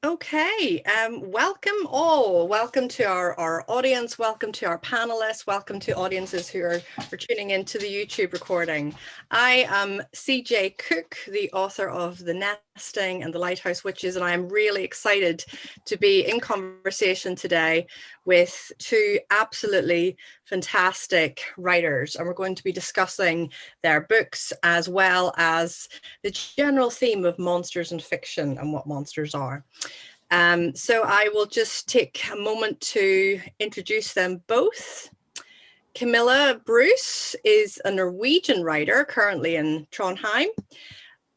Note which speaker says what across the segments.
Speaker 1: Okay, welcome all. Welcome to our audience. Welcome to our panelists. Welcome to audiences who are tuning into the YouTube recording. I am CJ COOKE, the author of The Nesting and The Lighthouse Witches, and I am really excited to be in conversation today with two absolutely fantastic writers, and we're going to be discussing their books as well as the general theme of monsters and fiction and what monsters are. So I will just take a moment to introduce them both. Camilla Bruce is a Norwegian writer currently in Trondheim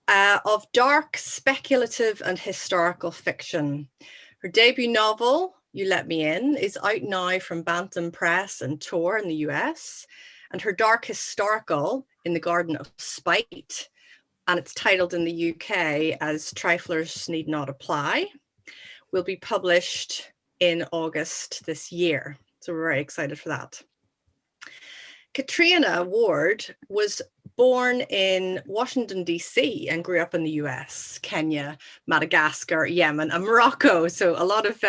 Speaker 1: of dark, speculative and historical fiction. Her debut novel, You Let Me In, is out now from Bantam Press and Tor in the US, and her dark historical, In the Garden of Spite, and it's titled in the UK as Triflers Need Not Apply, will be published in August this year. So we're very excited for that. Catriona Ward was born in Washington, DC and grew up in the US, Kenya, Madagascar, Yemen and Morocco. So a lot of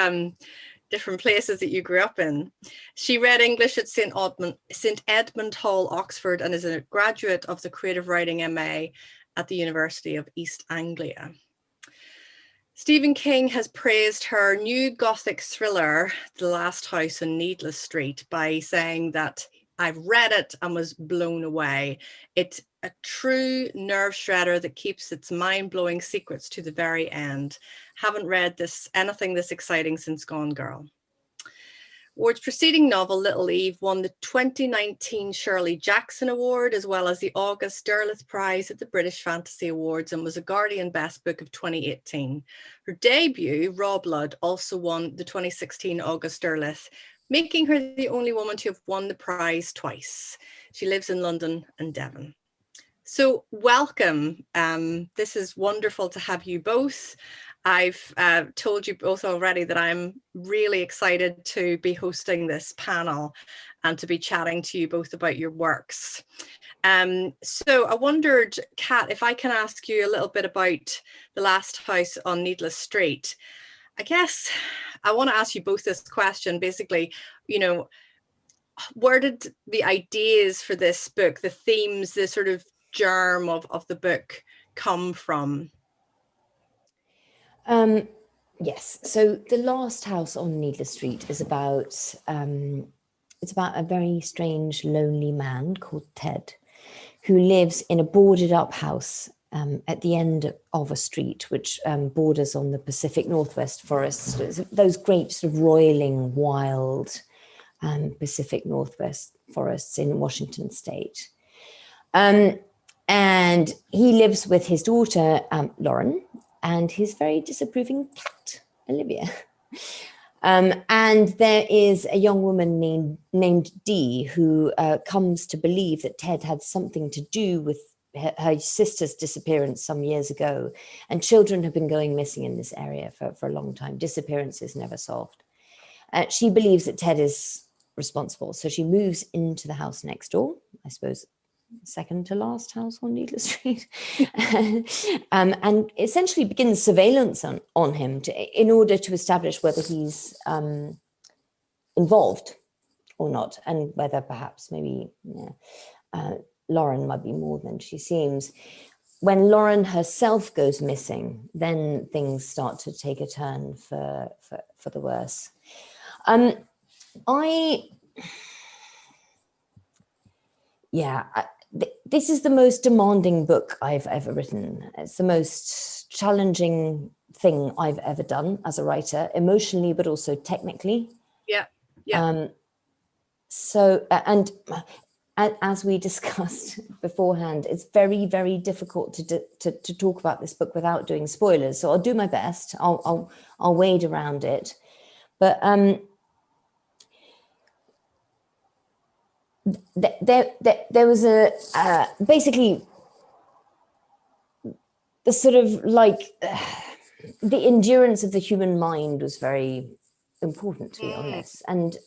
Speaker 1: different places that you grew up in. She read English at St Edmund Hall, Oxford, and is a graduate of the Creative Writing MA at the University of East Anglia. Stephen King has praised her new gothic thriller, The Last House on Needless Street, by saying that I've read it and was blown away. It's a true nerve shredder that keeps its mind-blowing secrets to the very end. Haven't read anything this exciting since Gone Girl. Ward's preceding novel, Little Eve, won the 2019 Shirley Jackson Award, as well as the August Derleth Prize at the British Fantasy Awards, and was a Guardian Best Book of 2018. Her debut, Rawblood, also won the 2016 August Derleth, making her the only woman to have won the prize twice. She lives in London and Devon. So welcome. This is wonderful to have you both. I've told you both already that I'm really excited to be hosting this panel and to be chatting to you both about your works. So I wondered, Kat, if I can ask you a little bit about The Last House on Needless Street. I guess I want to ask you both this question. Basically, you know, where did the ideas for this book, the themes, the sort of germ of the book come from?
Speaker 2: Yes, so The Last House on Needless Street is about it's about a very strange, lonely man called Ted, who lives in a boarded up house at the end of a street which borders on the Pacific Northwest forests. Those great sort of roiling, wild Pacific Northwest forests in Washington state. And he lives with his daughter, Lauren, and his very disapproving cat, Olivia. And there is a young woman named Dee who comes to believe that Ted had something to do with her sister's disappearance some years ago. And children have been going missing in this area for a long time. Disappearances never solved. She believes that Ted is responsible. So she moves into the house next door, I suppose, second to last house on Needless Street, and essentially begins surveillance on him in order to establish whether he's involved or not, and whether perhaps maybe Lauren might be more than she seems. When Lauren herself goes missing, then things start to take a turn for the worse. This is the most demanding book I've ever written. It's the most challenging thing I've ever done as a writer, emotionally, but also technically.
Speaker 1: Yeah.
Speaker 2: So, and as we discussed beforehand, it's very, very difficult to talk about this book without doing spoilers. So I'll do my best. I'll wade around it, but there was basically the sort of like the endurance of the human mind was very important to me on this. And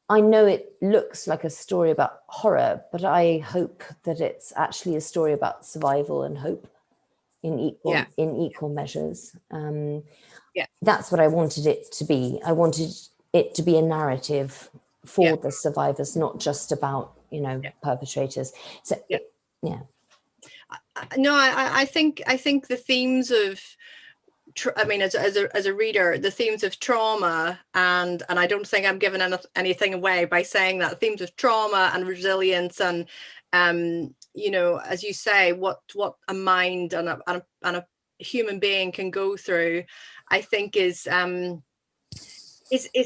Speaker 2: I know it looks like a story about horror, but I hope that it's actually a story about survival and hope. in equal measures.
Speaker 1: Yeah.
Speaker 2: That's what I wanted it to be. I wanted it to be a narrative for the survivors, not just about, perpetrators. So
Speaker 1: No, I think the themes of, as a reader, the themes of trauma, and I don't think I'm giving anything away by saying that, themes of trauma and resilience, and as you say, what a mind and a human being can go through, I think is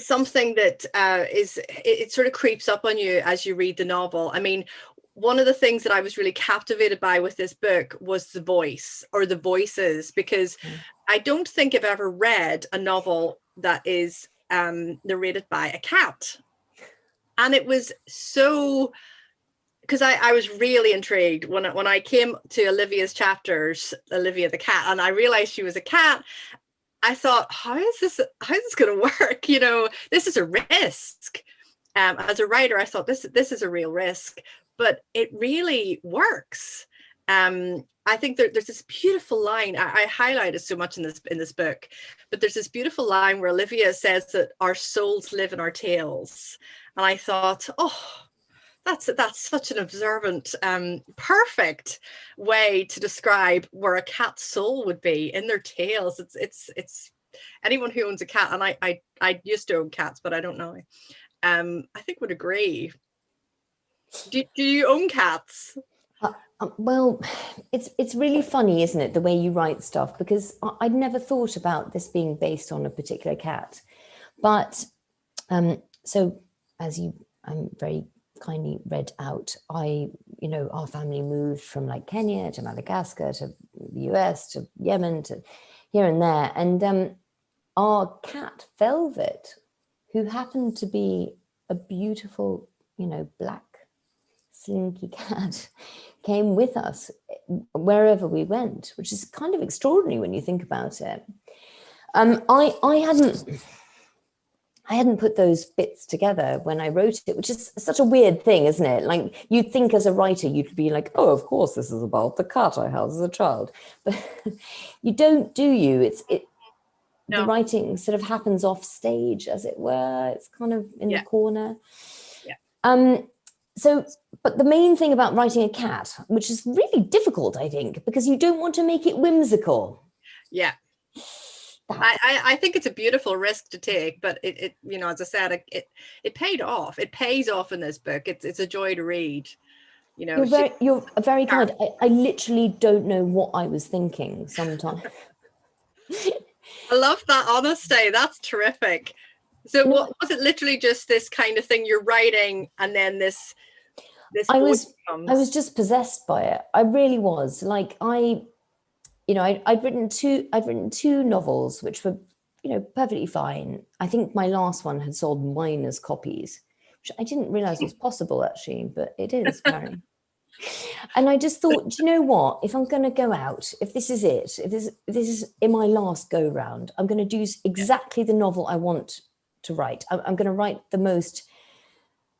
Speaker 1: something that it sort of creeps up on you as you read the novel. I mean, one of the things that I was really captivated by with this book was the voice, or the voices, because I don't think I've ever read a novel that is narrated by a cat. And it was so, because I was really intrigued when I came to Olivia's chapters, Olivia the cat, and I realized she was a cat. I thought, how is this going to work? This is a risk. As a writer, I thought this is a real risk, but it really works. I think there's this beautiful line. I highlighted so much in this book, but there's this beautiful line where Olivia says that our souls live in our tails, and I thought, that's such an observant, perfect way to describe where a cat's soul would be, in their tails. It's anyone who owns a cat, and I used to own cats, but I don't know. I think would agree. Do you own cats?
Speaker 2: Well, it's really funny, isn't it, the way you write stuff, because I'd never thought about this being based on a particular cat. But so as you very kindly read out, our family moved from like Kenya to Madagascar to the US to Yemen to here and there, and our cat Velvet, who happened to be a beautiful, black slinky cat, came with us wherever we went, which is kind of extraordinary when you think about it. I hadn't put those bits together when I wrote it, which is such a weird thing, isn't it? Like, you'd think as a writer, you'd be like, oh, of course, this is about the cat I had as a child. But you don't, do you? No. The writing sort of happens off stage, as it were. It's kind of in the corner. Yeah. But the main thing about writing a cat, which is really difficult, I think, because you don't want to make it whimsical.
Speaker 1: Yeah. I think it's a beautiful risk to take, but it as I said, it paid off. It pays off in this book. It's a joy to read. You're very kind. I literally don't know what I was thinking sometimes.
Speaker 2: I
Speaker 1: love that honesty. That's terrific. So what was it? Literally just this kind of thing you're writing, and then this
Speaker 2: I was just possessed by it. I really was. Like, I'd written two novels which were, perfectly fine. I think my last one had sold minus copies, which I didn't realize was possible, actually, but it is apparently. And I just thought, do you know what? If I'm going to go out, if this is it, if this is in my last go round, I'm going to do exactly the novel I want to write. I'm going to write the most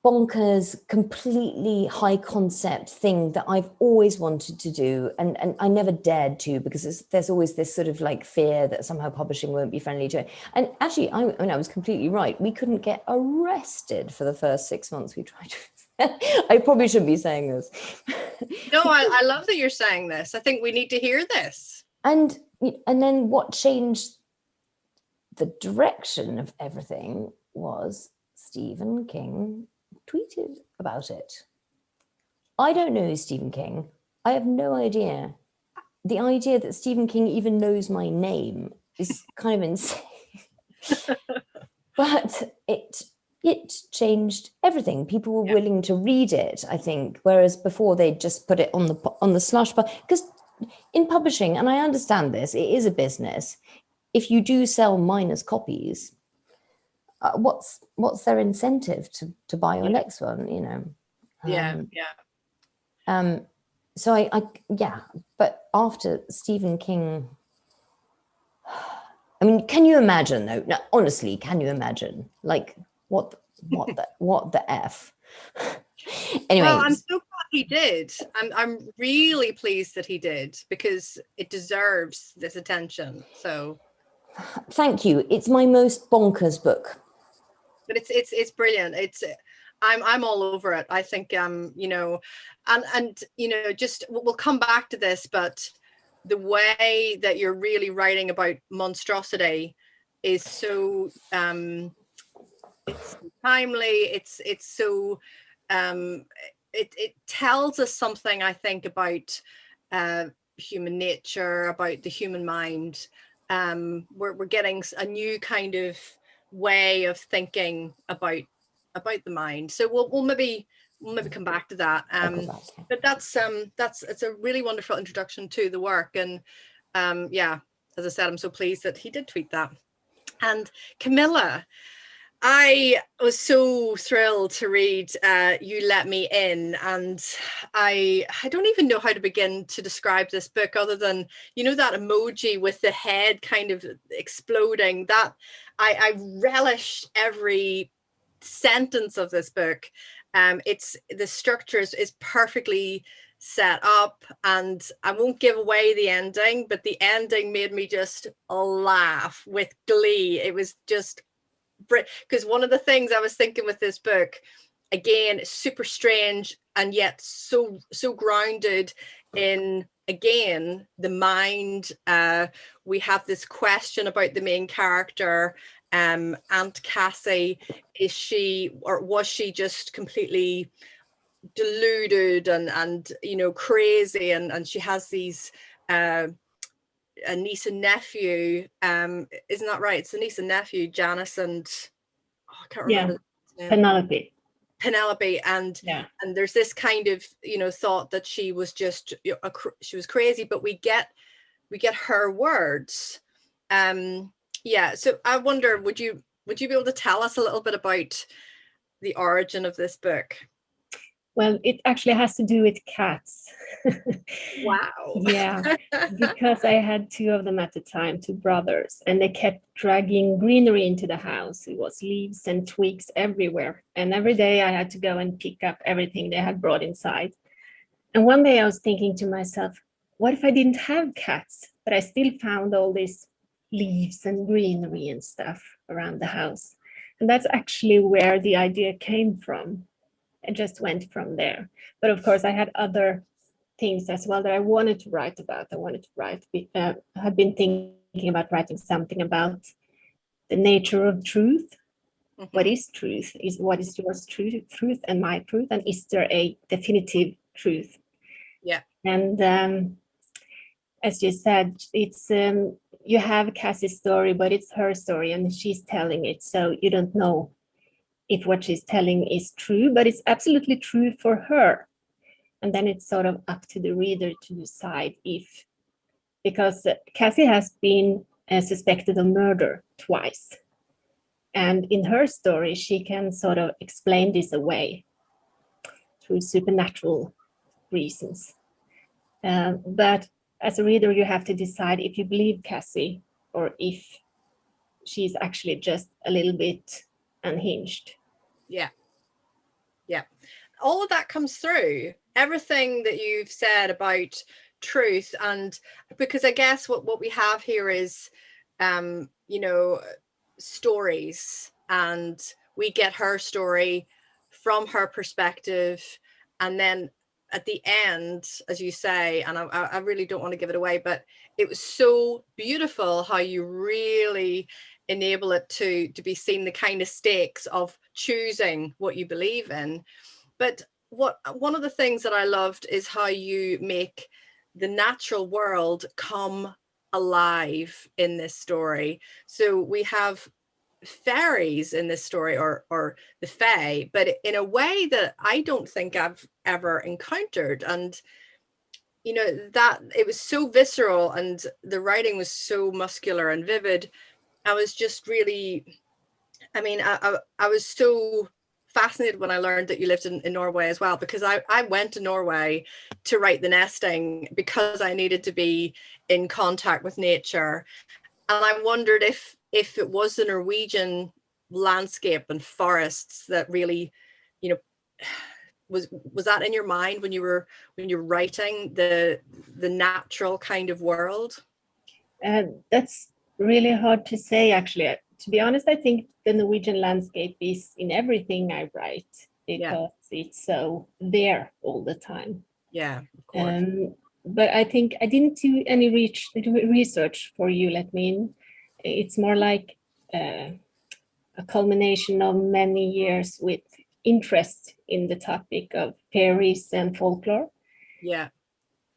Speaker 2: bonkers, completely high concept thing that I've always wanted to do, and I never dared to, because there's always this sort of like fear that somehow publishing won't be friendly to it. And actually, I was completely right. We couldn't get arrested for the first 6 months we tried to. I probably shouldn't be saying this.
Speaker 1: No, I love that you're saying this. I think we need to hear this.
Speaker 2: And then what changed the direction of everything was Stephen King tweeted about it. I don't know Stephen King. I have no idea. The idea that Stephen King even knows my name is kind of insane. But it changed everything. People were willing to read it, I think, whereas before they'd just put it on the slush pile. Because in publishing, and I understand this, it is a business. If you do sell minus copies, what's their incentive to buy your next one? So I but after Stephen King, I mean, can you imagine though? No, honestly, can you imagine? Like, what the F? Anyway.
Speaker 1: Well, I'm so glad he did. I'm really pleased that he did, because it deserves this attention. So
Speaker 2: thank you. It's my most bonkers book.
Speaker 1: but it's brilliant. I'm all over it. I think you know, and you know, just we'll come back to this, but the way that you're really writing about monstrosity is so it's timely. It's so it tells us something, I think, about human nature, about the human mind. We're getting a new kind of way of thinking about the mind. So we'll maybe come back to that. But that's it's a really wonderful introduction to the work. And yeah, as I said, I'm so pleased that he did tweet that. And Camilla, I was so thrilled to read You Let Me In, and I don't even know how to begin to describe this book other than, you know, that emoji with the head kind of exploding. That I relish every sentence of this book. It's the structure is perfectly set up, and I won't give away the ending, but the ending made me just laugh with glee. It was just because one of the things I was thinking with this book, again, super strange and yet so grounded in, again, the mind. We have this question about the main character, Aunt Cassie. Is she, or was she just completely deluded and you know, crazy, and she has these a niece and nephew, isn't that right? It's a niece and nephew, Janice and I can't remember the name. Penelope, and there's this kind of, you know, thought that she was just she was crazy, but we get her words. Yeah, so I wonder, would you be able to tell us a little bit about the origin of this book?
Speaker 3: Well, it actually has to do with cats.
Speaker 1: Wow.
Speaker 3: Yeah, because I had two of them at the time, two brothers, and they kept dragging greenery into the house. It was leaves and twigs everywhere. And every day I had to go and pick up everything they had brought inside. And one day I was thinking to myself, what if I didn't have cats, but I still found all these leaves and greenery and stuff around the house? And that's actually where the idea came from. It just went from there. But of course, I had other things as well that I wanted to write about. I had been thinking about writing something about the nature of truth. Mm-hmm. What is truth? What is yours truth and my truth? And is there a definitive truth?
Speaker 1: Yeah.
Speaker 3: And as you said, it's you have Cassie's story, but it's her story and she's telling it. So you don't know if what she's telling is true, but it's absolutely true for her. And then it's sort of up to the reader to decide if, because Cassie has been suspected of murder twice. And in her story, she can sort of explain this away through supernatural reasons. But as a reader, you have to decide if you believe Cassie or if she's actually just a little bit unhinged.
Speaker 1: Yeah. All of that comes through. Everything that you've said about truth, and because I guess what we have here is, you know, stories, and we get her story from her perspective, and then at the end, as you say, and I really don't want to give it away, but it was so beautiful how you really enable it to be seen, the kind of stakes of choosing what you believe in. But one of the things that I loved is how you make the natural world come alive in this story. So we have fairies in this story, or the fae, but in a way that I don't think I've ever encountered. And you know, that it was so visceral and the writing was so muscular and vivid. I was just really, I mean, I was so fascinated when I learned that you lived in Norway as well, because I went to Norway to write The Nesting because I needed to be in contact with nature. And I wondered if it was the Norwegian landscape and forests that really, you know, was that in your mind when you're writing the natural kind of world?
Speaker 3: That's really hard to say, actually. To be honest, I think the Norwegian landscape is in everything I write, because it's so there all the time.
Speaker 1: Yeah, of course.
Speaker 3: But I think I didn't do any research for You Let Me In. It's more like a culmination of many years with interest in the topic of fairies and folklore.
Speaker 1: Yeah.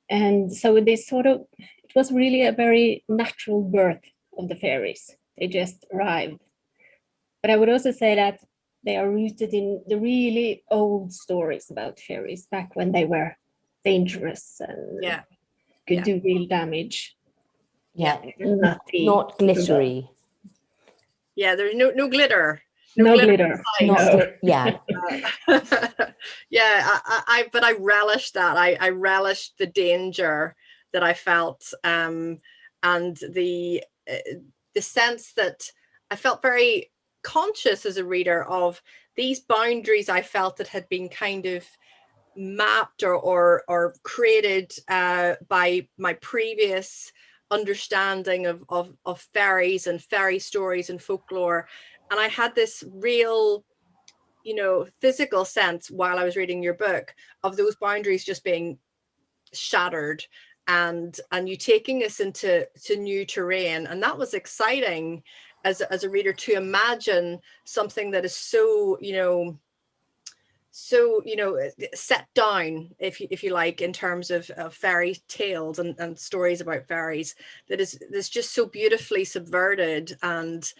Speaker 3: And so it was really a very natural birth of the fairies. They just arrived. But I would also say that they are rooted in the really old stories about fairies back when they were dangerous and could do real damage.
Speaker 2: Yeah,
Speaker 3: not
Speaker 2: glittery.
Speaker 1: Yeah, there's no glitter.
Speaker 3: No glitter.
Speaker 2: Yeah.
Speaker 1: Yeah, but I relished that. I relished the danger that I felt, and the sense that I felt very conscious as a reader of these boundaries I felt that had been kind of mapped or created by my previous understanding of fairies and fairy stories and folklore. And I had this real, physical sense while I was reading your book of those boundaries just being shattered, and you taking us into new terrain. And that was exciting as a reader, to imagine something that is so, set down, if you like, in terms of fairy tales and stories about fairies, that's just so beautifully subverted and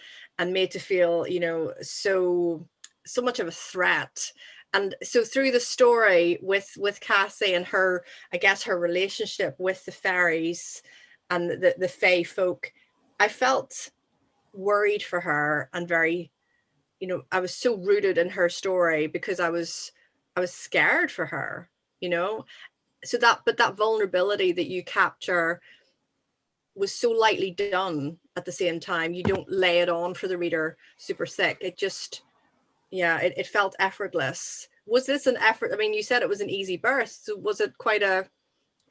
Speaker 1: made to feel, so much of a threat. And so through the story with Cassie and her, I guess, her relationship with the fairies and the fae folk, I felt worried for her and very, I was so rooted in her story because I was scared for her, so that vulnerability that you capture was so lightly done. At the same time, you don't lay it on for the reader super thick. It just, it felt effortless. Was this an effort? I mean, you said it was an easy birth, so was it quite an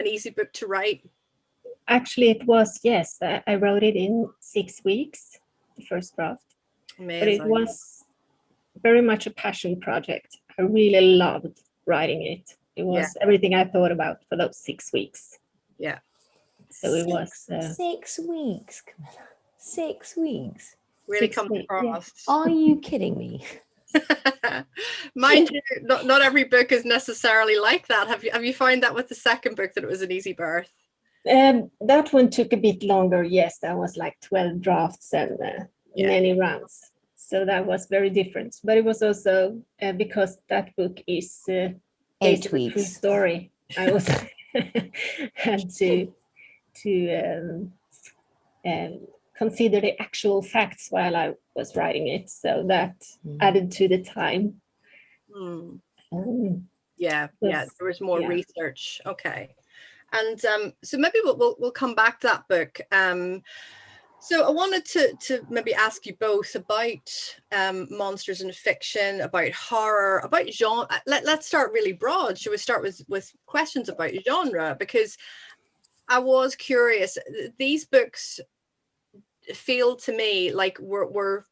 Speaker 1: easy book to write?
Speaker 3: Actually, it was, yes. I wrote it in 6 weeks, the first draft. Amazing. But it was very much a passion project. I really loved writing it. It was everything I thought about for those 6 weeks.
Speaker 1: Yeah.
Speaker 3: So it was
Speaker 2: 6 weeks, Camilla. 6 weeks.
Speaker 1: Really comes across.
Speaker 2: Yeah. Are you kidding me?
Speaker 1: Mind you, not every book is necessarily like that. Have you found that with the second book that it was an easy birth?
Speaker 3: That one took a bit longer. Yes, that was like 12 drafts and many rounds. So that was very different. But it was also because that book is
Speaker 2: 8 weeks.
Speaker 3: True story. I also had to consider the actual facts while I was writing it. So that added to the time.
Speaker 1: There was more research. Okay. And so maybe we'll come back to that book. So I wanted to maybe ask you both about monsters in fiction, about horror, about genre. Let's start really broad. Should we start with questions about genre? Because I was curious. These books feel to me like we're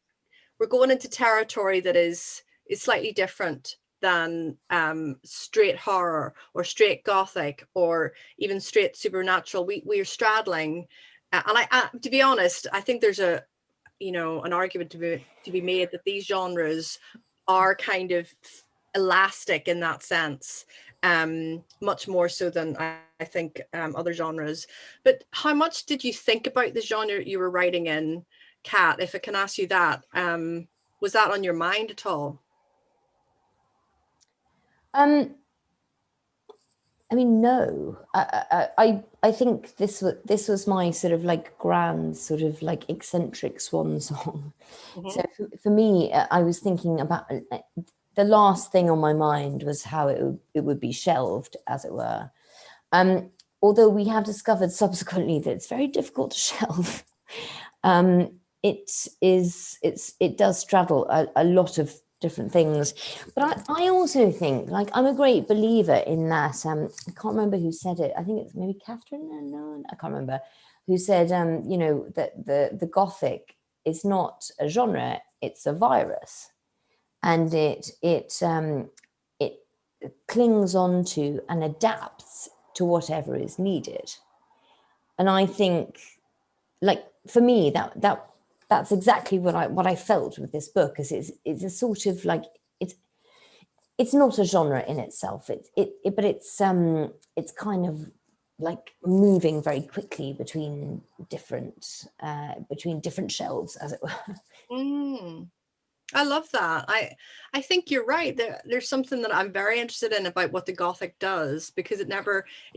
Speaker 1: going into territory that is slightly different than straight horror or straight gothic or even straight supernatural. We are straddling, and I to be honest, I think there's an argument to be made that these genres are kind of elastic in that sense, much more so than I think other genres. But how much did you think about the genre you were writing in, Kat? If I can ask you that, was that on your mind at all?
Speaker 2: I mean, no. I think this was my sort of like grand sort of like eccentric swan song. Mm-hmm. So for me, I was thinking about the last thing on my mind was how it would be shelved, as it were. Although we have discovered subsequently that it's very difficult to shelve. It does straddle a lot of different things. But I also think, like, I'm a great believer in that. I can't remember who said it. I think it's maybe Catriona. No, I can't remember who said, you know, that the Gothic is not a genre; it's a virus, and it clings on to and adapts to whatever is needed. And I think, like, for me, that's exactly what I felt with this book. Is it's a sort of like, it's not a genre in itself. But it's kind of like moving very quickly between different shelves, as it were.
Speaker 1: I love that. I think you're right. There's something that I'm very interested in about what the Gothic does, because it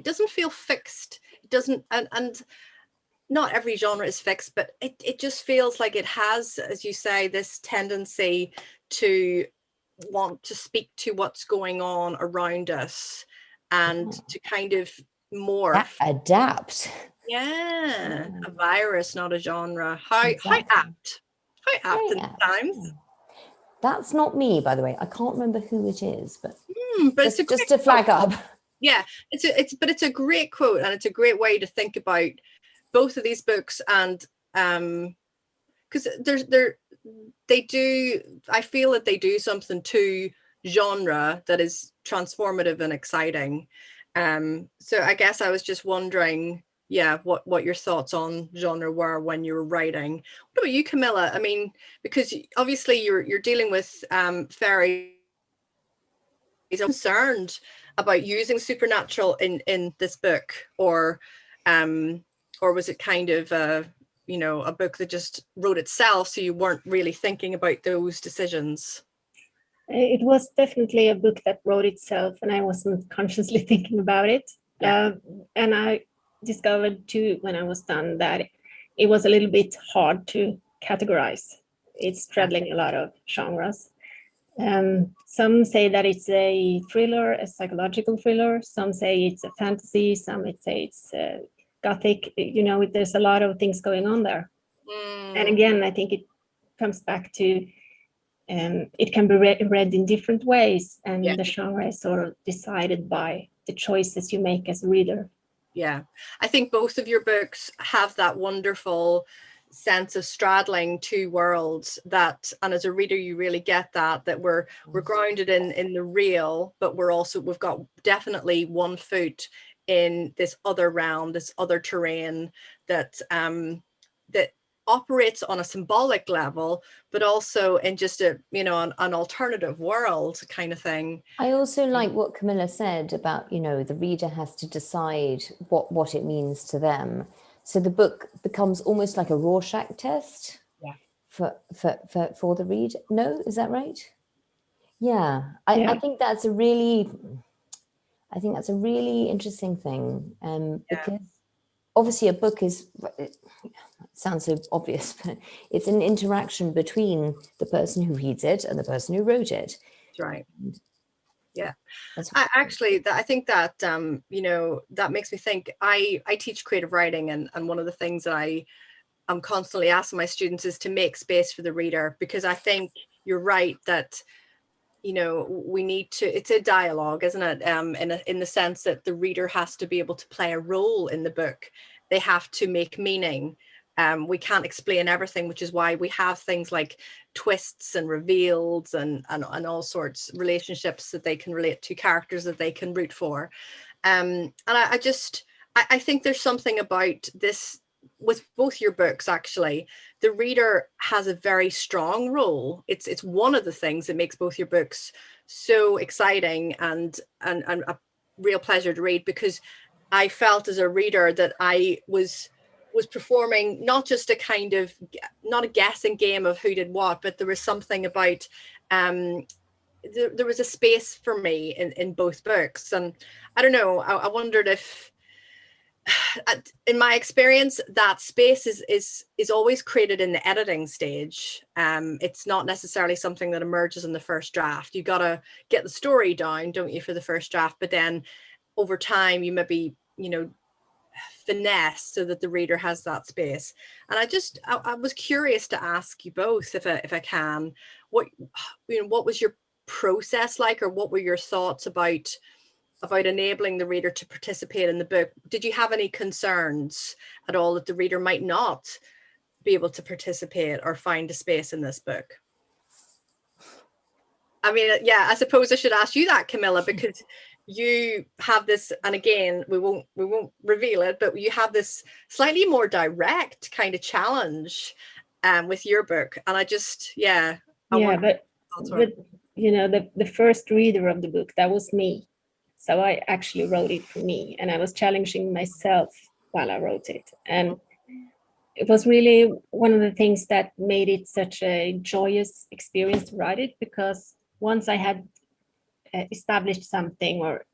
Speaker 1: doesn't feel fixed. It doesn't, and not every genre is fixed, but it just feels like it has, as you say, this tendency to want to speak to what's going on around us and to kind of morph.
Speaker 2: Adapt.
Speaker 1: Yeah, a virus, not a genre. How apt in times.
Speaker 2: That's not me, by the way. I can't remember who it is, but
Speaker 1: just
Speaker 2: to flag up.
Speaker 1: Yeah, it's a great quote, and it's a great way to think about both of these books, and because I feel that they do something to genre that is transformative and exciting. So I guess I was just wondering, what your thoughts on genre were when you were writing. What about you, Camilla? I mean, because obviously you're dealing with fairies. Are you concerned about using supernatural in this book, or was it kind of a book that just wrote itself, so you weren't really thinking about those decisions?
Speaker 3: It was definitely a book that wrote itself, and I wasn't consciously thinking about it. And I discovered too, when I was done, that it was a little bit hard to categorize. It's straddling a lot of genres. Some say that it's a thriller, a psychological thriller. Some say it's a fantasy. Some say it's gothic. There's a lot of things going on there. And again, I think it comes back to it can be read in different ways, and the genre is sort of decided by the choices you make as a reader.
Speaker 1: Yeah, I think both of your books have that wonderful sense of straddling two worlds, and as a reader you really get that we're grounded in the real, but we've got definitely one foot in this other realm, this other terrain that operates on a symbolic level, but also in just an alternative world kind of thing.
Speaker 2: I also like what Camilla said about, the reader has to decide what it means to them. So the book becomes almost like a Rorschach test for the reader. No, is that right? Yeah. I think that's a really interesting thing, because obviously a book is, it sounds so obvious, but it's an interaction between the person who reads it and the person who wrote it.
Speaker 1: That's right. Yeah, I think that that makes me think. I teach creative writing, and one of the things that I'm constantly asking my students is to make space for the reader, because I think you're right that we need to, it's a dialogue, isn't it, in the sense that the reader has to be able to play a role in the book. They have to make meaning. We can't explain everything, which is why we have things like twists and reveals and all sorts, relationships that they can relate to, characters that they can root for. And I think there's something about this with both your books. Actually, the reader has a very strong role. It's one of the things that makes both your books so exciting and a real pleasure to read, because I felt as a reader that I was performing not just not a guessing game of who did what, but there was something about there was a space for me in both books. And I don't know, I wondered if in my experience that space is always created in the editing stage. It's not necessarily something that emerges in the first draft. You got to get the story down, don't you, for the first draft, but then over time you maybe finesse so that the reader has that space. And I was curious to ask you both, if I can, what was your process like, or what were your thoughts about enabling the reader to participate in the book? Did you have any concerns at all that the reader might not be able to participate or find a space in this book? I mean, yeah, I suppose I should ask you that, Camilla, because you have this, and again, we won't reveal it, but you have this slightly more direct kind of challenge with your book. And I just,
Speaker 3: but the first reader of the book, that was me. So I actually wrote it for me, and I was challenging myself while I wrote it. And it was really one of the things that made it such a joyous experience to write it, because once I had established something or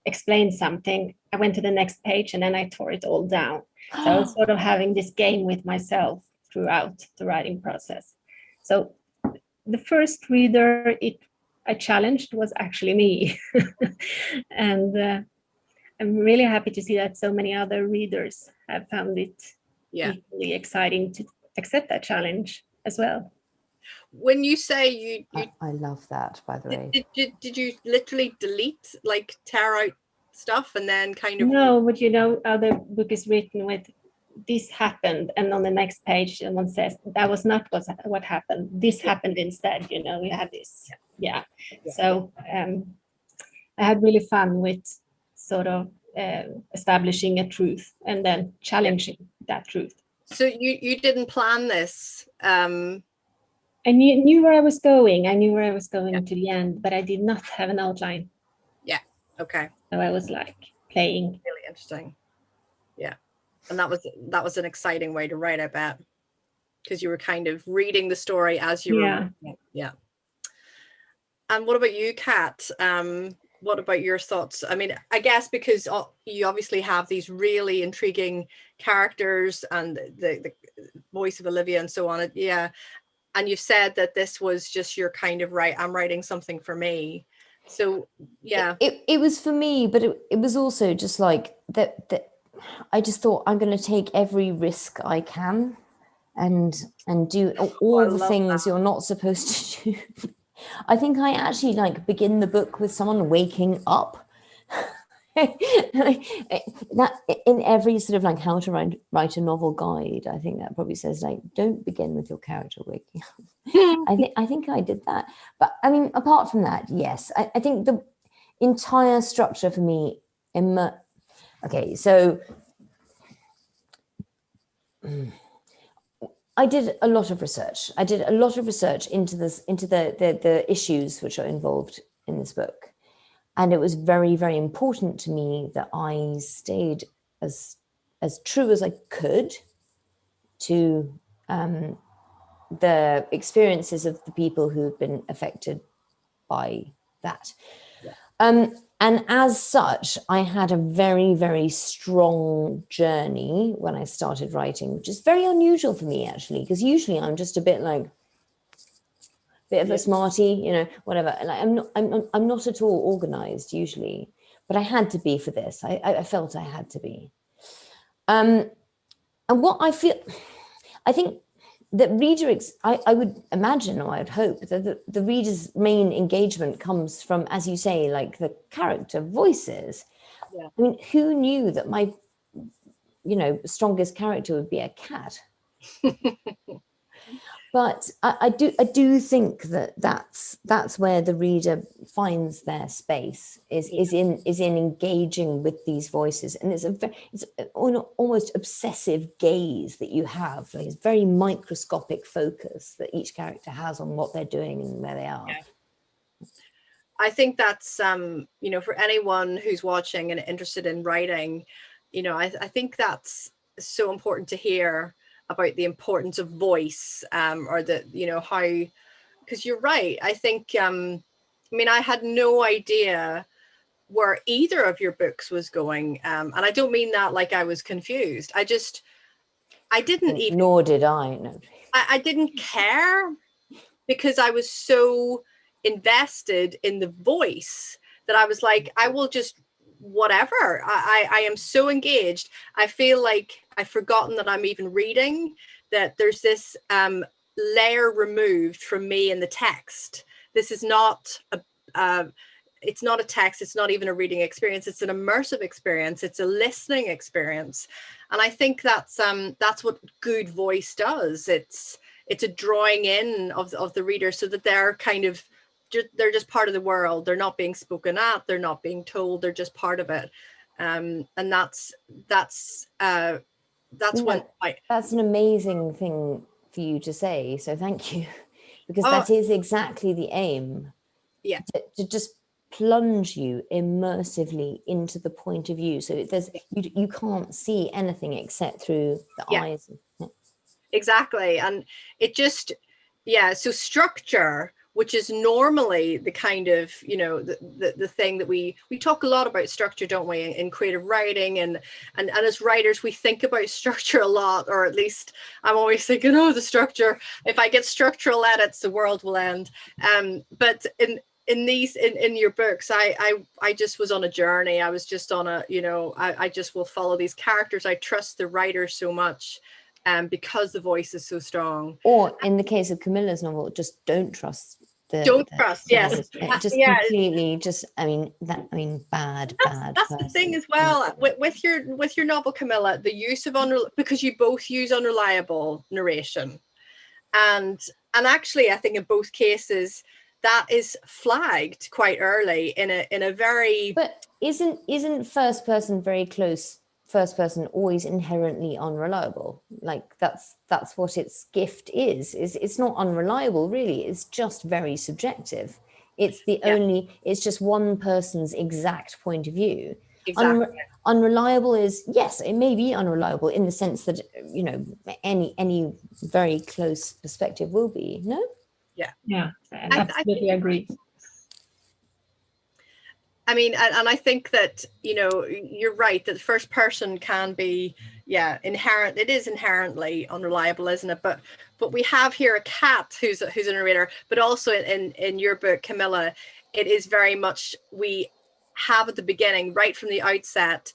Speaker 3: explained something, I went to the next page and then I tore it all down. So I was sort of having this game with myself throughout the writing process. So the first reader I challenged was actually me. And I'm really happy to see that so many other readers have found it equally exciting to accept that challenge as well.
Speaker 1: When you say
Speaker 2: I love that, by the way.
Speaker 1: Did you literally delete, like tear out stuff and then kind of?
Speaker 3: No, but how the book is written with this happened, and on the next page someone says that was not what happened. This happened instead. We had this. Yeah. So I had really fun with sort of establishing a truth and then challenging that truth.
Speaker 1: So you didn't plan this.
Speaker 3: I knew where I was going. I knew where I was going to the end, but I did not have an outline.
Speaker 1: Yeah. Okay.
Speaker 3: So I was like playing.
Speaker 1: Really interesting. Yeah. And that was an exciting way to write, I bet, because you were kind of reading the story as you were. Yeah. And what about you, Kat? What about your thoughts? I mean, I guess because you obviously have these really intriguing characters and the voice of Olivia and so on. Yeah. And you said that this was just your kind of I'm writing something for me. So, yeah.
Speaker 2: It was for me, but it was also just like that I just thought I'm going to take every risk I can and do all the things you're not supposed to do. I think I actually begin the book with someone waking up. That in every sort of how to write a novel guide, I think that probably says don't begin with your character waking up. I think I did that, but I mean, apart from that, yes, I think the entire structure for me okay, so I did a lot of research. I did a lot of research into the issues which are involved in this book. And it was very, very important to me that I stayed as true as I could to the experiences of the people who had been affected by that. Yeah. And as such, I had a very, very strong journey when I started writing, which is very unusual for me, actually, because usually I'm just a bit of a smarty, whatever. I'm not at all organized usually, but I had to be for this. I felt I had to be. And what I think that I would imagine, or I would hope that the reader's main engagement comes from, as you say, the character voices. Yeah. I mean, who knew that my, strongest character would be a cat? But I do think that's where the reader finds their space is in engaging with these voices, and it's an almost obsessive gaze that you have. It's very microscopic focus that each character has on what they're doing and where they are.
Speaker 1: Yeah. I think that's for anyone who's watching and interested in writing, I think that's so important to hear about the importance of voice, or how, because you're right. I think, I had no idea where either of your books was going. And I don't mean that I was confused. I didn't even.
Speaker 2: Nor did I. No.
Speaker 1: I didn't care, because I was so invested in the voice that I was I will just whatever. I am so engaged. I feel like I've forgotten that I'm even reading, that there's this layer removed from me in the text. This is not it's not a text, it's not even a reading experience, it's an immersive experience, it's a listening experience. And I think that's what good voice does. It's a drawing in of the reader, so that they're kind of, they're just part of the world. They're not being spoken at, they're not being told, they're just part of it. And that's when
Speaker 2: that's an amazing thing for you to say, so thank you, because
Speaker 1: Oh.
Speaker 2: that is exactly the aim.
Speaker 1: Yeah.
Speaker 2: To just plunge you immersively into the point of view, so there's you can't see anything except through the eyes.
Speaker 1: Exactly. And it just, so structure, which is normally the kind of, you know, the thing that we talk a lot about structure, don't we, in creative writing, and as writers we think about structure a lot, or at least I'm always thinking, oh, the structure, if I get structural edits the world will end. But in your books, I just was on a journey. I was just on a, you know, I just will follow these characters. I trust the writer so much, because the voice is so strong.
Speaker 2: Or in the case of Camilla's novel, just don't trust
Speaker 1: yes,
Speaker 2: just completely, just bad.
Speaker 1: That's the thing as well with your novel, Camilla, the use of because you both use unreliable narration, and actually I think in both cases that is flagged quite early in a very.
Speaker 2: But isn't first person always inherently unreliable? Like that's what its gift is. It's not unreliable really, it's just very subjective. It's it's just one person's exact point of view.
Speaker 1: Exactly.
Speaker 2: Unreliable is, yes, it may be unreliable in the sense that, you know, any very close perspective will be. No?
Speaker 3: Yeah, I absolutely agree.
Speaker 1: I mean, and I think that, you know, you're right, that the first person can be, it is inherently unreliable, isn't it? But we have here a cat who's a narrator, but also in your book, Camilla, it is very much, we have at the beginning, right from the outset,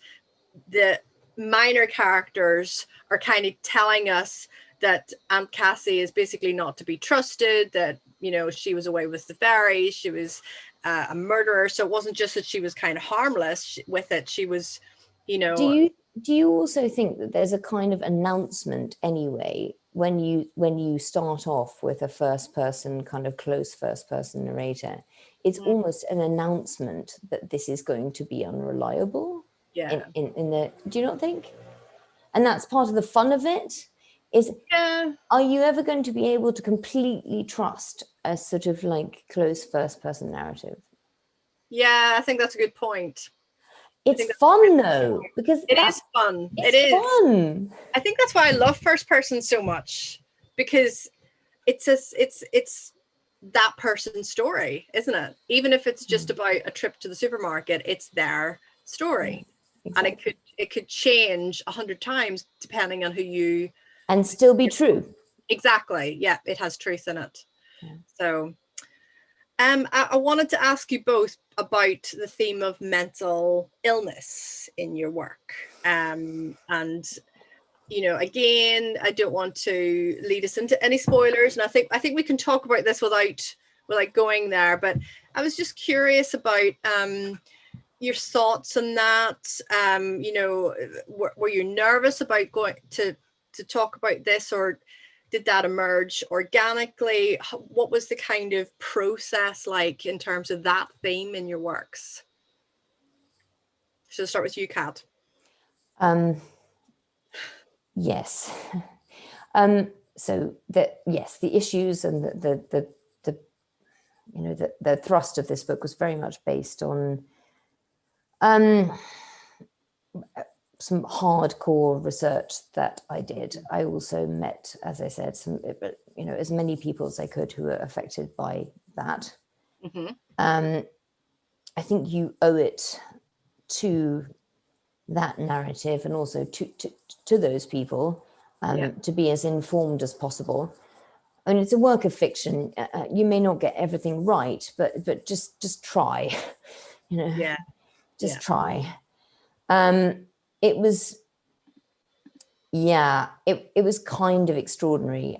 Speaker 1: the minor characters are kind of telling us that Aunt Cassie is basically not to be trusted, that, you know, she was away with the fairies, she was a murderer. So it wasn't just that she was kind of harmless with it, she was, you know.
Speaker 2: Do you also think that there's a kind of announcement anyway when you start off with a first person, kind of close first person narrator? It's almost an announcement that this is going to be unreliable. Do you not think? And that's part of the fun of it. Are you ever going to be able to completely trust a sort of like close first person narrative?
Speaker 1: Yeah, I think that's a good point.
Speaker 2: It's fun though, because
Speaker 1: it is fun.
Speaker 2: Fun.
Speaker 1: I think that's why I love first person so much, because it's that person's story, isn't it? Even if it's just about a trip to the supermarket, it's their story. Exactly. And it could change 100 times depending on who you.
Speaker 2: And still be true.
Speaker 1: Exactly. Yeah, it has truth in it. Yeah. So I wanted to ask you both about the theme of mental illness in your work. And, you know, again, I don't want to lead us into any spoilers. And I think we can talk about this without going there. But I was just curious about your thoughts on that. You know, were you nervous about going to talk about this, or did that emerge organically? What was the kind of process like in terms of that theme in your works? Should I start with you, Kat?
Speaker 2: Yes. So the issues and the you know, the thrust of this book was very much based on some hardcore research that I did. I also met, as I said, you know, as many people as I could who were affected by that. Mm-hmm. I think you owe it to that narrative and also to those people to be as informed as possible. I mean, it's a work of fiction. You may not get everything right, but just try, you know.
Speaker 1: Yeah.
Speaker 2: Just try. It was kind of extraordinary.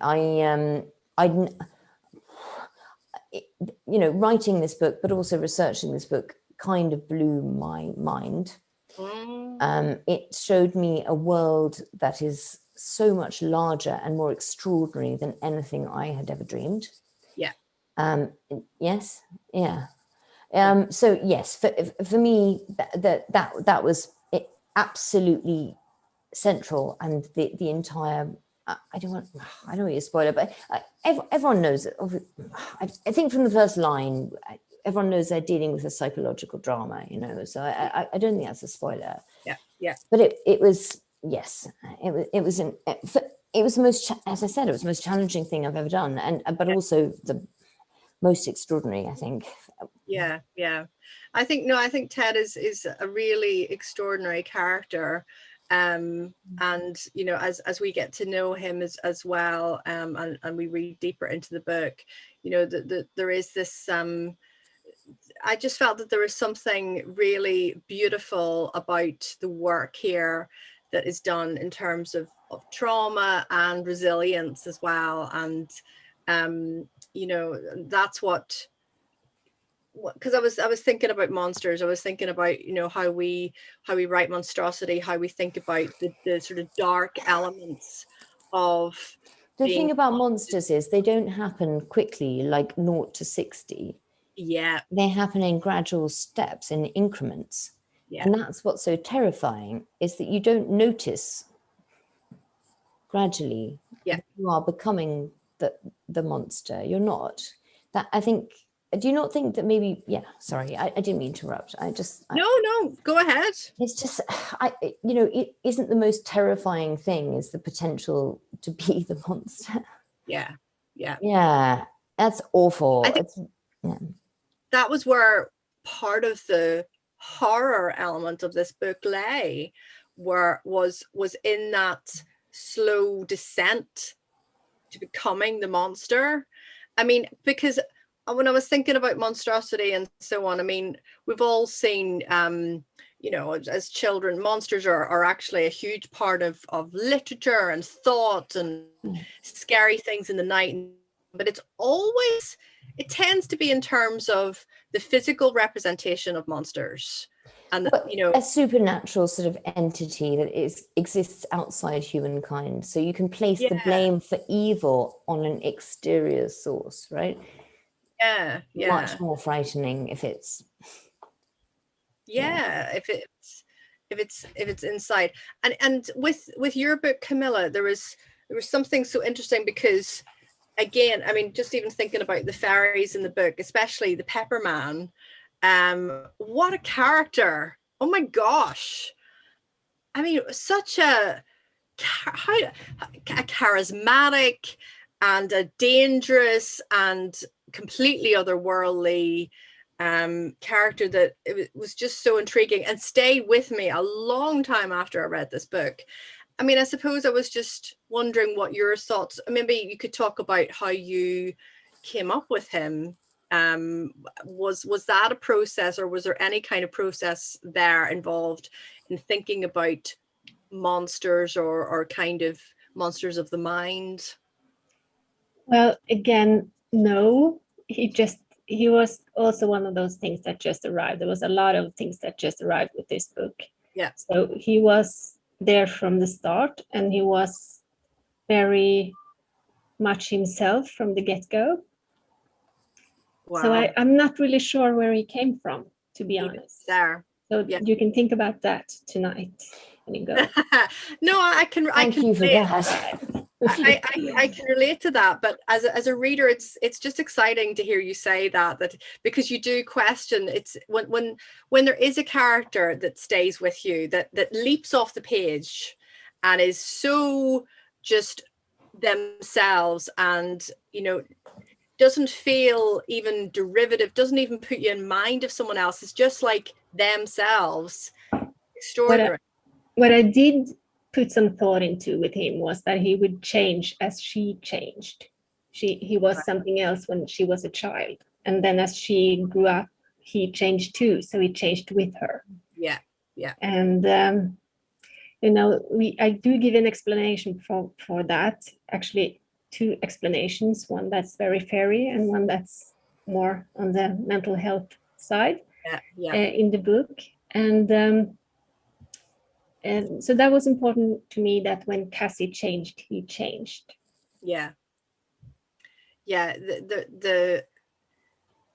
Speaker 2: Writing this book, but also researching this book kind of blew my mind. It showed me a world that is so much larger and more extraordinary than anything I had ever dreamed.
Speaker 1: Yeah.
Speaker 2: Yes. Yeah. So yes, for me, that was it, absolutely central, and the entire. I don't want you to spoil it, but everyone knows it. I think from the first line, everyone knows they're dealing with a psychological drama, So I don't think that's a spoiler.
Speaker 1: Yeah, yeah.
Speaker 2: But it was, yes, it was the most, as I said, it was the most challenging thing I've ever done, but also the most extraordinary, I think.
Speaker 1: Yeah. I think Ted is a really extraordinary character. And as we get to know him as well, and we read deeper into the book, there is this I just felt that there was something really beautiful about the work here that is done in terms of trauma and resilience as well. And that's what, because I was thinking about monsters. I was thinking about how we write monstrosity, how we think about the sort of dark elements of
Speaker 2: the thing about monsters is they don't happen quickly, like 0 to 60.
Speaker 1: Yeah,
Speaker 2: they happen in gradual steps, in increments.
Speaker 1: Yeah.
Speaker 2: And that's what's so terrifying, is that you don't notice gradually that you are becoming the monster. You're not. That, I think. Do you not think that maybe? Yeah. Sorry, I didn't mean to interrupt.
Speaker 1: No, go ahead.
Speaker 2: It's just, it isn't the most terrifying thing is the potential to be the monster.
Speaker 1: Yeah.
Speaker 2: Yeah, that's awful.
Speaker 1: I think that was where part of the horror element of this book lay, was in that slow descent to becoming the monster. I mean, because when I was thinking about monstrosity and so on, I mean, we've all seen, as children, monsters are actually a huge part of literature and thought and scary things in the night. But it tends to be in terms of the physical representation of monsters. And,
Speaker 2: a supernatural sort of entity that exists outside humankind. So you can place the blame for evil on an exterior source, right?
Speaker 1: Yeah.
Speaker 2: Much more frightening if it's
Speaker 1: if it's inside. And with your book, Camilla, there was something so interesting, because again, I mean, just even thinking about the fairies in the book, especially the Pepper Man, what a character. Oh my gosh. I mean, such a charismatic and a dangerous and completely otherworldly character that it was just so intriguing and stayed with me a long time after I read this book. I mean, I suppose I was just wondering what your thoughts, maybe you could talk about how you came up with him. Was that a process, or was there any kind of process there involved in thinking about monsters or kind of monsters of the mind?
Speaker 3: Well, again, no, he was also one of those things that just arrived. There was a lot of things that just arrived with this book.
Speaker 1: Yeah.
Speaker 3: So he was there from the start, and he was very much himself from the get-go.
Speaker 1: Wow.
Speaker 3: So I'm not really sure where he came from, to be honest.
Speaker 1: There.
Speaker 3: So you can think about that tonight when you go.
Speaker 1: No, I can.
Speaker 2: Thank you for that.
Speaker 1: I can relate to that, but as a reader, it's just exciting to hear you say that because you do question. It's when there is a character that stays with you, that leaps off the page and is so just themselves, and doesn't feel even derivative, doesn't even put you in mind of someone else. It's just like themselves. Extraordinary.
Speaker 3: What I did put some thought into with him was that he would change as she changed. He was something else when she was a child, and then as she grew up, he changed too. So he changed with her.
Speaker 1: Yeah.
Speaker 3: And I do give an explanation for that. Actually, two explanations. One that's very fairy, and one that's more on the mental health side. In the book. And so that was important to me, that when Cassie changed, he changed.
Speaker 1: Yeah. The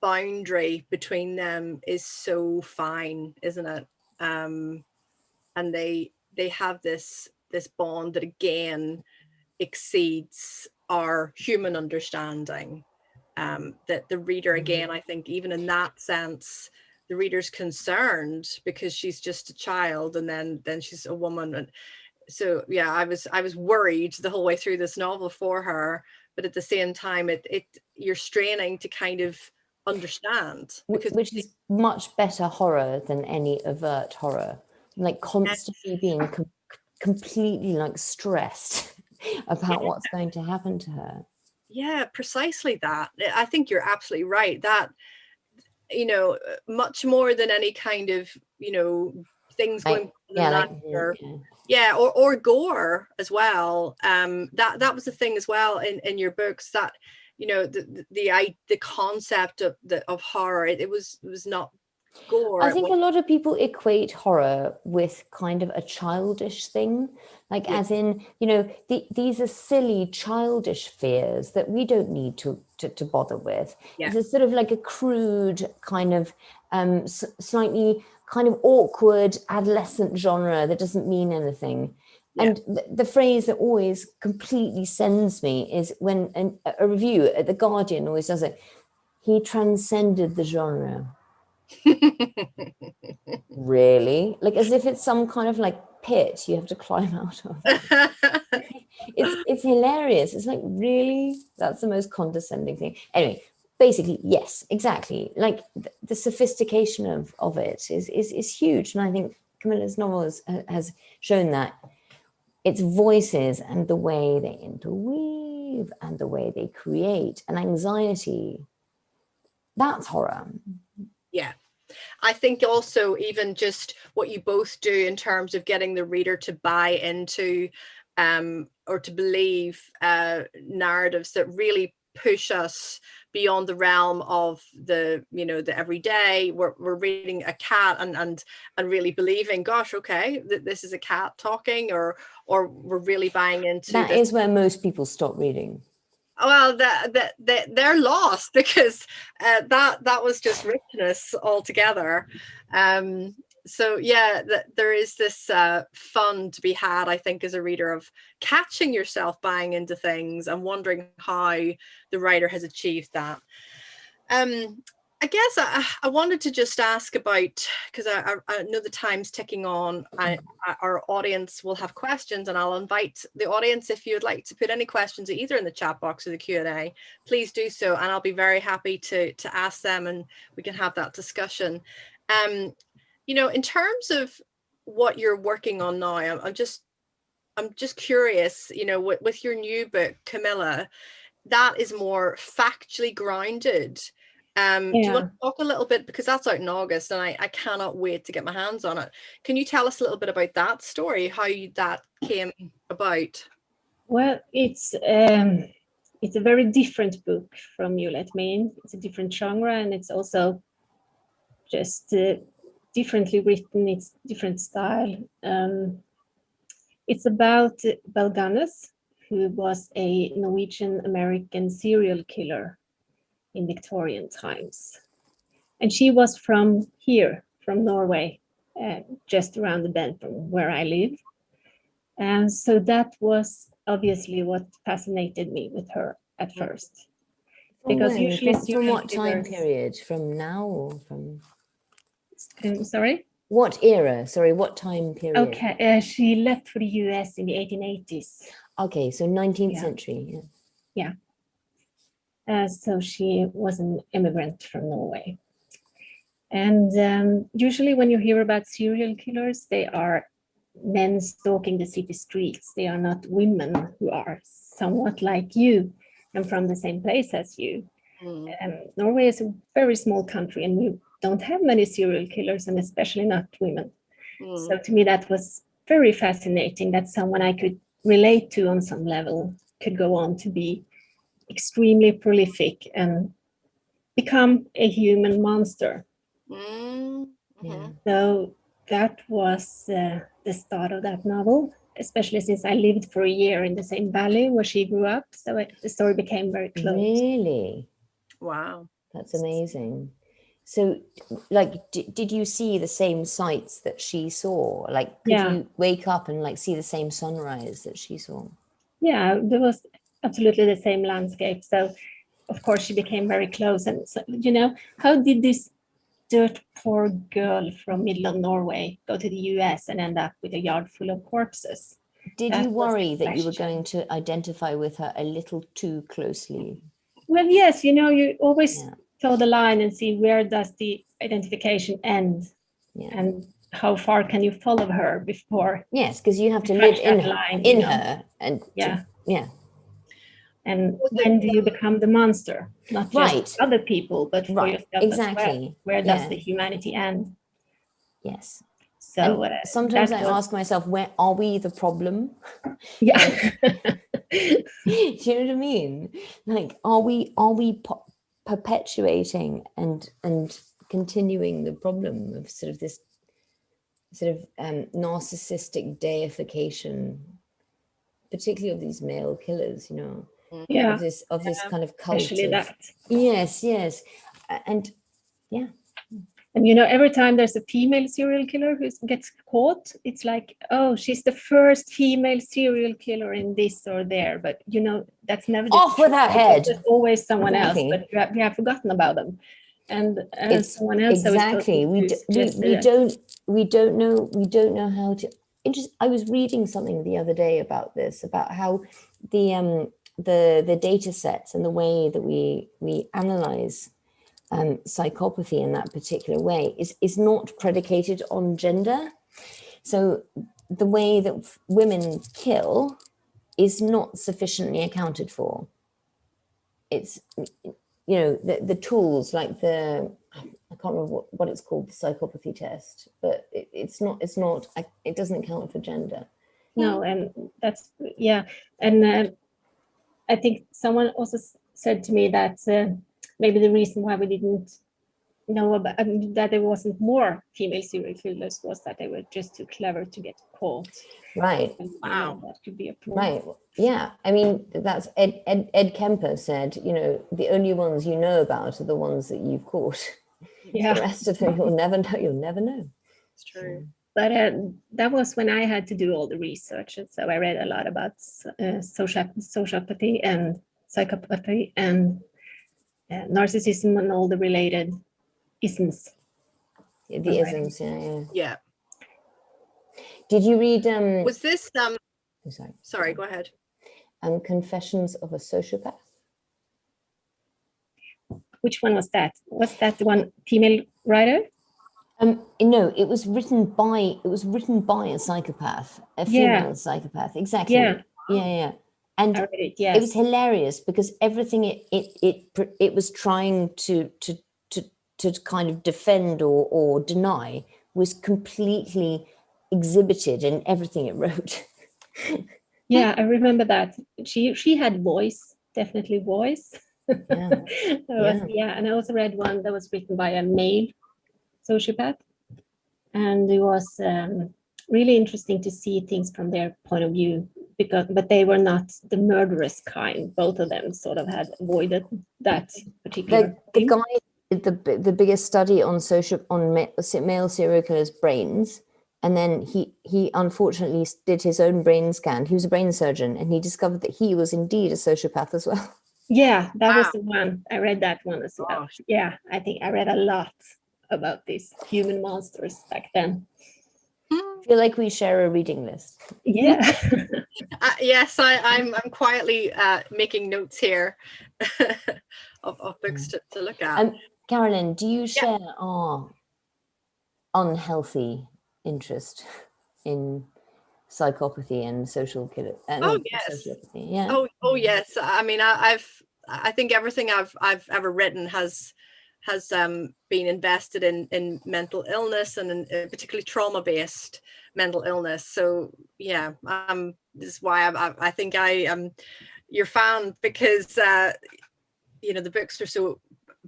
Speaker 1: boundary between them is so fine, isn't it? And they have this bond that again exceeds our human understanding. That the reader, again, I think even in that sense, the reader's concerned because she's just a child, and then she's a woman. And so yeah, I was worried the whole way through this novel for her, but at the same time you're straining to kind of understand, because
Speaker 2: which is much better horror than any overt horror, like constantly being completely like stressed about what's going to happen to her.
Speaker 1: Yeah, precisely that. I think you're absolutely right, that much more than any kind of things going on or gore as well. That was the thing as well in your books, that the concept of horror, it was not gore.
Speaker 2: I think a lot of people equate horror with kind of a childish thing, like as in, these are silly, childish fears that we don't need to bother with. It's a sort of like a crude kind of slightly kind of awkward adolescent genre that doesn't mean anything. And the phrase that always completely sends me is when a review at The Guardian always does it: he transcended the genre. Really? Like as if it's some kind of like pit you have to climb out of. It's hilarious. It's like, really? That's the most condescending thing. Anyway, basically, yes, exactly. Like the sophistication of it is huge. And I think Camilla's novel has shown that. Its voices and the way they interweave and the way they create an anxiety, that's horror.
Speaker 1: Yeah. I think also even just what you both do in terms of getting the reader to buy into or to believe narratives that really push us beyond the realm of the everyday. We're reading a cat and really believing, gosh, okay, this is a cat talking, or we're really buying into
Speaker 2: that. Is where most people stop reading.
Speaker 1: Well, they're lost, because that was just richness altogether. So yeah, there is this fun to be had, I think, as a reader, of catching yourself buying into things and wondering how the writer has achieved that. I guess I wanted to just ask about, because I know the time's ticking on. Our audience will have questions, and I'll invite the audience, if you'd like to put any questions either in the chat box or the Q&A, please do so, and I'll be very happy to ask them, and we can have that discussion. In terms of what you're working on now, I'm just curious, with your new book, Camilla, that is more factually grounded. Do you want to talk a little bit, because that's out in August and I cannot wait to get my hands on it. Can you tell us a little bit about that story, how that came about?
Speaker 3: Well, it's a very different book from You Let Me In. It's a different genre, and it's also just differently written. It's different style. It's about Belganes, who was a Norwegian-American serial killer in Victorian times. And she was from Norway, just around the bend from where I live. And so that was obviously what fascinated me with her at first. Because usually
Speaker 2: from what time period? From now or from?
Speaker 3: Sorry?
Speaker 2: What era? Sorry, what time period?
Speaker 3: Okay, she left for the US in the 1880s.
Speaker 2: Okay, so 19th century.
Speaker 3: Yeah. So she was an immigrant from Norway. And usually when you hear about serial killers, they are men stalking the city streets. They are not women who are somewhat like you and from the same place as you. Norway is a very small country, and we don't have many serial killers, and especially not women. So to me, that was very fascinating, that someone I could relate to on some level could go on to be extremely prolific and become a human monster.
Speaker 2: Yeah.
Speaker 3: So that was the start of that novel, especially since I lived for a year in the same valley where she grew up. So the story became very close.
Speaker 2: Really?
Speaker 1: Wow.
Speaker 2: That's amazing. So, like, did you see the same sights that she saw? Like, could you wake up and like see the same sunrise that she saw?
Speaker 3: Yeah, there was absolutely the same landscape. So, of course, she became very close. And so, you know, how did this dirt poor girl from middle of Norway go to the US and end up with a yard full of corpses?
Speaker 2: Did you worry that you were going to identify with her a little too closely?
Speaker 3: Well, yes, you know, you always toe the line and see where does the identification end, and how far can you follow her before?
Speaker 2: Yes, because you have to live in her, and
Speaker 3: and when do you become the monster? Not just other people, but for yourself as well. Where does the humanity end?
Speaker 2: Yes.
Speaker 3: So
Speaker 2: sometimes I ask myself, where are we the problem?
Speaker 3: Yeah.
Speaker 2: Do you know what I mean? Like, are we perpetuating and continuing the problem of sort of this narcissistic deification, particularly of these male killers, you know?
Speaker 3: Yeah.
Speaker 2: Of this kind of cult.
Speaker 3: Especially that.
Speaker 2: Yes. And yeah.
Speaker 3: And, you know, every time there's a female serial killer who gets caught, it's like, oh, she's the first female serial killer in this or there. But, you know, that's never
Speaker 2: off with her head.
Speaker 3: There's always someone else, but we have forgotten about them. And
Speaker 2: it's
Speaker 3: someone else.
Speaker 2: Exactly. We don't know how to. I was reading something the other day about this, about how the data sets and the way that we analyze psychopathy in that particular way is not predicated on gender. So the way that women kill is not sufficiently accounted for. It's, you know, the tools like I can't remember what it's called, the psychopathy test, but it doesn't account for gender.
Speaker 3: No, and that's, and I think someone also said to me that maybe the reason why we didn't know about that there wasn't more female serial killers was that they were just too clever to get caught.
Speaker 2: Right.
Speaker 3: And, wow, that could be a problem.
Speaker 2: Right. Yeah. I mean, that's Ed Kemper said, you know, the only ones you know about are the ones that you've caught.
Speaker 3: Yeah.
Speaker 2: The rest of them you'll never know. You'll never know.
Speaker 1: It's true.
Speaker 3: But that was when I had to do all the research, and so I read a lot about sociopathy and psychopathy and narcissism and all the related isms.
Speaker 2: The isms,
Speaker 1: yeah.
Speaker 2: Did you read?
Speaker 1: Was this? Sorry, go ahead.
Speaker 2: Confessions of a Sociopath.
Speaker 3: Which one was that? Was that the one female writer?
Speaker 2: No, it was written by a psychopath, a female psychopath. Exactly. Yeah. And it was hilarious because everything it was trying to kind of defend or deny was completely exhibited in everything it wrote.
Speaker 3: Yeah, I remember that. She had voice, definitely voice. And I also read one that was written by a male sociopath, and it was really interesting to see things from their point of view, but they were not the murderous kind. Both of them sort of had avoided that particular
Speaker 2: the guy did the biggest study on male serial killers' brains, and then he unfortunately did his own brain scan. He was a brain surgeon, and he discovered that he was indeed a sociopath as well.
Speaker 3: Yeah, that was the one. I read that one as well. Gosh. Yeah, I think I read a lot about these human monsters back then.
Speaker 2: I feel like we share a reading list.
Speaker 3: Yeah.
Speaker 1: Yes, I'm quietly making notes here of books to look at.
Speaker 2: Carolyn, do you share our unhealthy interest in psychopathy and social killer?
Speaker 1: Yes.
Speaker 2: Yeah.
Speaker 1: Oh yes. I mean, I think everything I've ever written has has been invested in mental illness and in particularly trauma-based mental illness. So yeah, this is why I think I am your fan, because you know, the books are so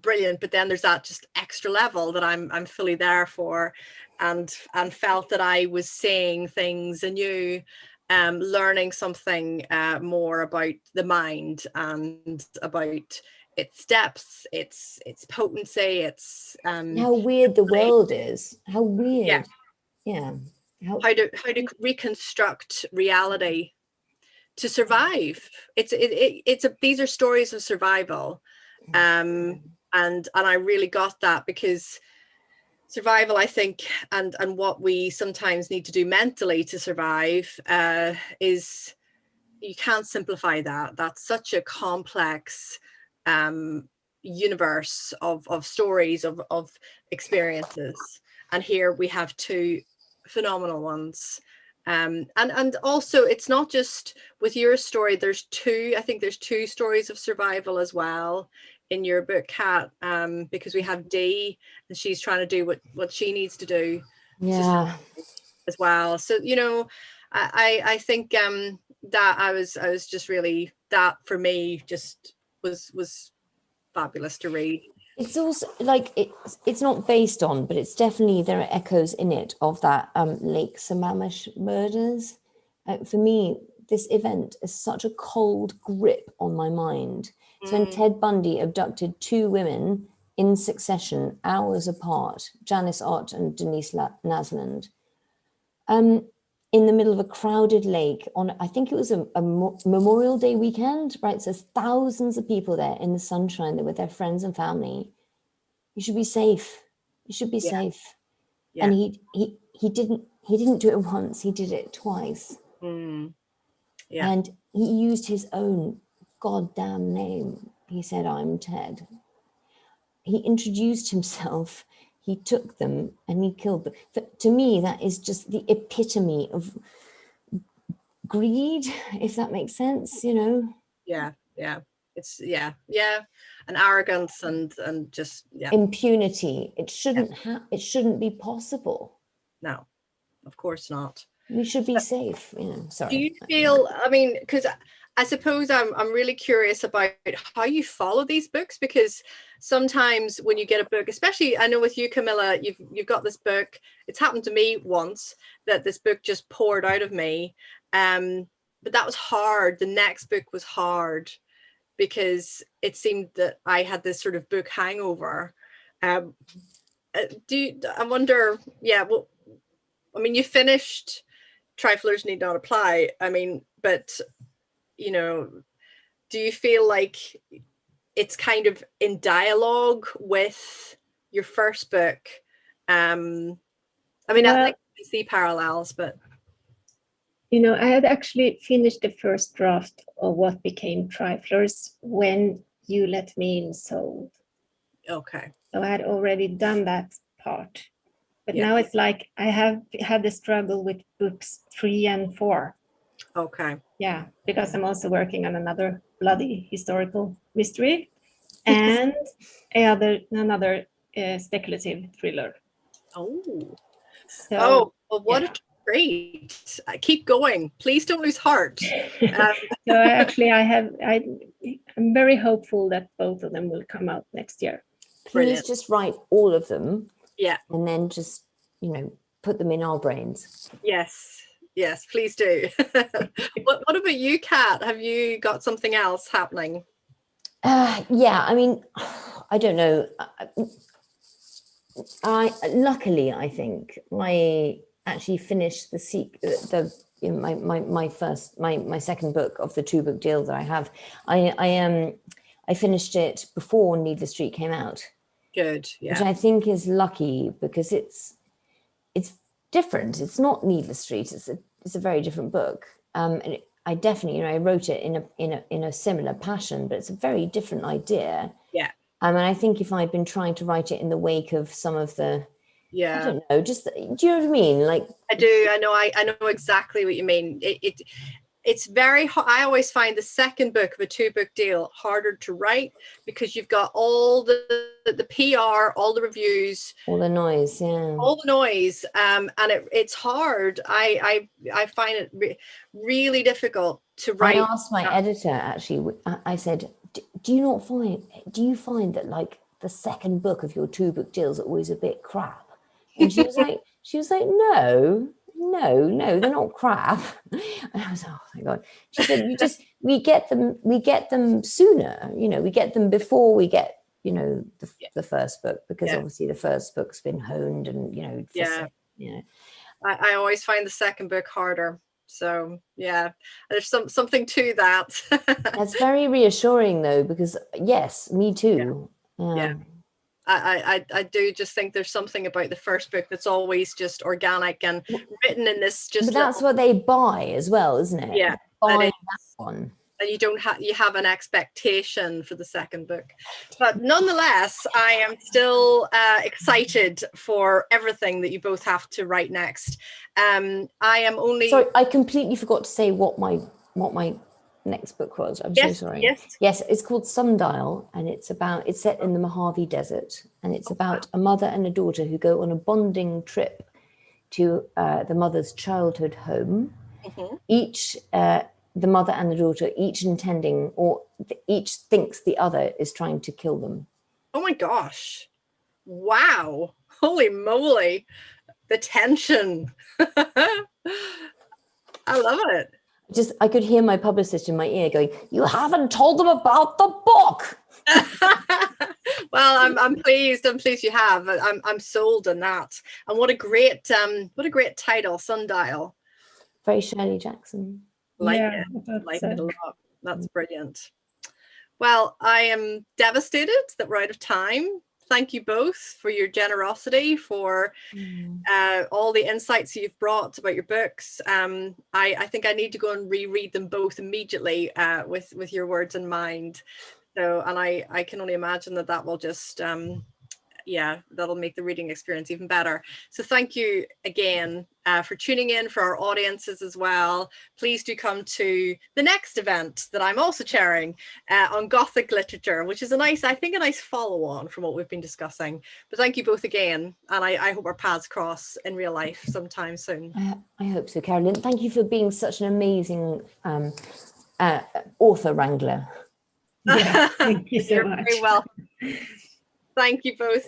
Speaker 1: brilliant, but then there's that just extra level that I'm fully there for, and felt that I was seeing things anew, learning something more about the mind and about its depths, its potency, its
Speaker 2: how weird the world is. How weird. Yeah.
Speaker 1: How to reconstruct reality to survive. These are stories of survival, and I really got that, because survival, I think, and what we sometimes need to do mentally to survive is, you can't simplify that. That's such a complex universe of stories, of experiences, and here we have two phenomenal ones. And also, it's not just with your story. I think there's two stories of survival as well in your book, Kat, because we have Dee, and she's trying to do what she needs to do as well. So, you know, I think that I was just really, that for me just was fabulous to read.
Speaker 2: It's also like it's not based on, but it's definitely, there are echoes in it of that Lake Sammamish murders. For me, this event is such a cold grip on my mind. So when Ted Bundy abducted two women in succession, hours apart, Janice Ott and Denise Nasland, in the middle of a crowded lake on, I think it was a Memorial Day weekend, right? So thousands of people there in the sunshine, they're with their friends and family. You should be safe. You should be safe. Yeah. And he didn't do it once, he did it twice. Yeah. And he used his own goddamn name. He said, "I'm Ted." He introduced himself, he took them, and he killed them. To me, that is just the epitome of greed, if that makes sense, you know?
Speaker 1: Yeah. It's and arrogance and just
Speaker 2: impunity. It shouldn't be possible.
Speaker 1: No, of course not.
Speaker 2: We should be safe, you know. Sorry.
Speaker 1: Do you feel, I mean, because I suppose I'm really curious about how you follow these books, because sometimes when you get a book, especially I know with you, Camilla, you've got this book. It's happened to me once that this book just poured out of me, but that was hard. The next book was hard because it seemed that I had this sort of book hangover. I wonder, well, I mean, you finished Triflers Need Not Apply. I mean, but, you know, do you feel like it's kind of in dialogue with your first book? I mean, I think you see parallels, but.
Speaker 3: You know, I had actually finished the first draft of what became Triflers when You Let Me In sold.
Speaker 1: Okay.
Speaker 3: So I had already done that part. But now it's like I have had the struggle with books 3 and 4.
Speaker 1: Okay.
Speaker 3: Yeah, because I'm also working on another bloody historical mystery and another speculative thriller.
Speaker 1: Oh. Well, what a treat. Keep going. Please don't lose heart.
Speaker 3: So actually, I'm very hopeful that both of them will come out next year.
Speaker 2: Please just write all of them.
Speaker 1: Yeah.
Speaker 2: And then just, you know, put them in our brains.
Speaker 1: Yes, please do. What about you, Kat? Have you got something else happening?
Speaker 2: I mean, I don't know. Luckily, I think I actually finished my second book of the 2-book deal that I have. I finished it before Needless Street came out.
Speaker 1: Good, yeah.
Speaker 2: Which I think is lucky because it's different. It's not Needless Street. It's a very different book. And I definitely, you know, I wrote it in a similar passion, but it's a very different idea.
Speaker 1: Yeah.
Speaker 2: And I think if I'd been trying to write it in the wake of some of the, I don't know, just, do you know what I mean? Like,
Speaker 1: I do. I know exactly what you mean. it's very I always find the second book of a 2-book deal harder to write, because you've got all the PR, all the reviews,
Speaker 2: all the noise,
Speaker 1: and it's hard. I find it really difficult to write.
Speaker 2: I asked my editor, actually, I said, do you find that like the second book of your 2-book deals are always a bit crap? And she was like, no, they're not crap. And I was like, oh my God. She said, we get them sooner, we get them before we get, the first book, because obviously the first book's been honed and,
Speaker 1: I always find the second book harder. So yeah, there's something to that.
Speaker 2: That's very reassuring though, because yes, me too.
Speaker 1: Yeah. I do just think there's something about the first book that's always just organic and written in this just.
Speaker 2: But that's what they buy as well, isn't it?
Speaker 1: Yeah,
Speaker 2: buy that one.
Speaker 1: And you have an expectation for the second book. But nonetheless, I am still excited for everything that you both have to write next. I am only.
Speaker 2: Sorry, I completely forgot to say what my next book was. I'm so sorry. Yes, it's called Sundial, and it's set in the Mojave Desert, and it's about a mother and a daughter who go on a bonding trip to the mother's childhood home. Each the mother and the daughter, each intending, or each thinks the other is trying to kill them.
Speaker 1: Oh my gosh. Wow. Holy moly. The tension. I love it.
Speaker 2: I could hear my publicist in my ear going, "You haven't told them about the book."
Speaker 1: Well, I'm pleased. I'm pleased you have. I'm sold on that. And what a great title, Sundial.
Speaker 2: Very Shirley Jackson.
Speaker 1: Like it a lot. That's brilliant. Well, I am devastated that we're out of time. Thank you both for your generosity, for all the insights you've brought about your books. I think I need to go and reread them both immediately with your words in mind. So, and I can only imagine that will just that'll make the reading experience even better. So thank you again for tuning in, for our audiences as well. Please do come to the next event that I'm also chairing on Gothic literature, which is a nice follow on from what we've been discussing. But thank you both again, and I hope our paths cross in real life sometime soon.
Speaker 2: I hope so, Carolyn. Thank you for being such an amazing author wrangler.
Speaker 3: Yeah, thank you so much.
Speaker 1: Very well. Thank you both.